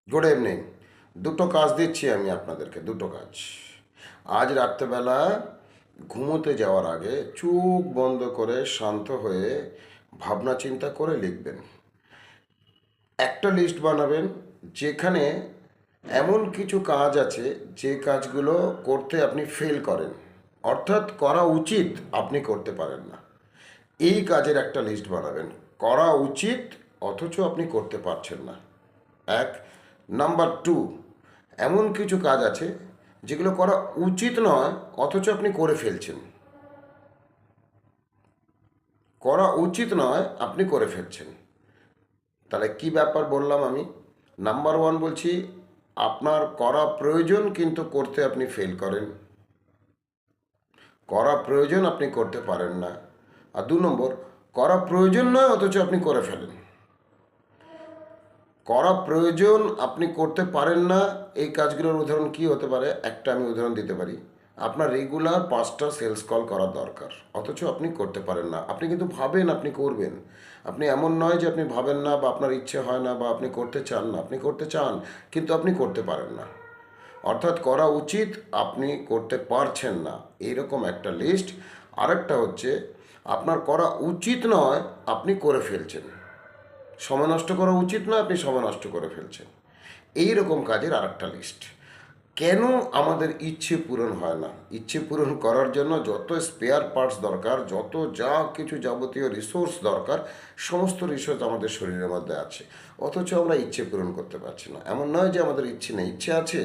Good evening. দুটো কাজ দিচ্ছি আমি আপনাদেরকে, দুটো কাজ। আজ রাত্রেবেলা ঘুমোতে যাওয়ার আগে চোখ বন্ধ করে শান্ত হয়ে ভাবনা চিন্তা করে লিখবেন। একটা লিস্ট বানাবেন যেখানে এমন কিছু কাজ আছে যে কাজগুলো করতে আপনি ফেল করেন, অর্থাৎ করা উচিত আপনি করতে পারেন না। এই কাজের একটা লিস্ট বানাবেন, করা উচিত অথচ আপনি করতে পারছেন না। এক। নাম্বার টু, এমন কিছু কাজ আছে যেগুলো করা উচিত নয় অথচ আপনি করে ফেলছেন। করা উচিত নয়, আপনি করে ফেলছেন। তাহলে কি ব্যাপার বললাম আমি? নাম্বার ওয়ান বলছি, আপনার করা প্রয়োজন কিন্তু করতে আপনি ফেল করেন। করা প্রয়োজন আপনি করতে পারেন না। আর 2 নম্বর, করা প্রয়োজন নয় অথচ আপনি করে ফেলেন। করা প্রয়োজন আপনি করতে পারেন না, এই কাজগুলোর উদাহরণ কি হতে পারে? একটা আমি উদাহরণ দিতে পারি। আপনার রেগুলার 5টা সেলস কল করা দরকার, অথচ আপনি করতে পারেন না। আপনি কিন্তু ভাবেন আপনি করবেন, আপনি এমন নয় যে আপনি ভাবেন না বা আপনার ইচ্ছে হয় না বা আপনি করতে চান না, আপনি করতে চান কিন্তু আপনি করতে পারেন না। অর্থাৎ করা উচিত আপনি করতে পারছেন না, এইরকম একটা লিস্ট। আরেকটা হচ্ছে, আপনার করা উচিত নয় আপনি করে ফেলছেন। সময় নষ্ট করা উচিত না, আপনি সময় নষ্ট করে ফেলছেন। এই রকম কাজের আরেকটা লিস্ট। কেন আমাদের ইচ্ছে পূরণ হয় না? ইচ্ছে পূরণ করার জন্য যত স্পেয়ার পার্টস দরকার, যত যা কিছু যাবতীয় রিসোর্স দরকার, সমস্ত রিসোর্স আমাদের শরীরের মধ্যে আছে, অথচ আমরা ইচ্ছে পূরণ করতে পারছি না। এমন নয় যে আমাদের ইচ্ছে নেই, ইচ্ছে আছে,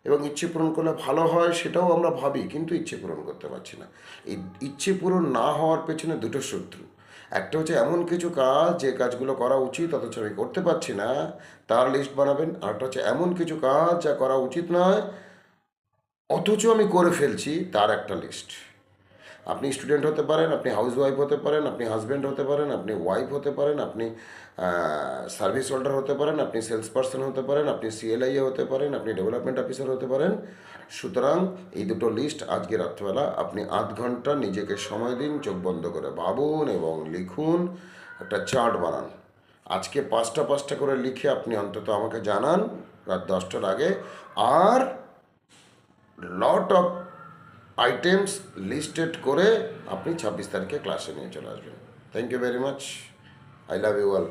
এবং ইচ্ছে পূরণ করলে ভালো হয় সেটাও আমরা ভাবি, কিন্তু ইচ্ছে পূরণ করতে পারছি না। এই ইচ্ছে পূরণ না হওয়ার পেছনে দুটো শত্রু। একটা হচ্ছে এমন কিছু কাজ যে কাজগুলো করা উচিত অথচ আমি করতে পারছি না, তার লিস্ট বানাবেন। আরেকটা হচ্ছে এমন কিছু কাজ যা করা উচিত নয় অথচ আমি করে ফেলছি, তার একটা লিস্ট। আপনি স্টুডেন্ট হতে পারেন, আপনি হাউস ওয়াইফ হতে পারেন, আপনি হাজব্যান্ড হতে পারেন, আপনি ওয়াইফ হতে পারেন, আপনি সার্ভিস হোল্ডার হতে পারেন, আপনি সেলস পার্সন হতে পারেন, আপনি সিএলআইএ হতে পারেন, আপনি ডেভেলপমেন্ট অফিসার হতে পারেন। সুতরাং এই দুটো লিস্ট আজকে রাত্রেবেলা আপনি 8 ঘন্টা নিজেকে সময় দিন, চোখ বন্ধ করে ভাবুন এবং লিখুন, একটা চার্ট বানান। আজকে 5টা করে লিখে আপনি অন্তত আমাকে জানান রাত 10টার আগে। আর লট অফ আইটেমস লিস্টেড করে আপনি 26 তারিখে ক্লাসে নিয়ে চলে আসবেন। Thank you very much. I love you all.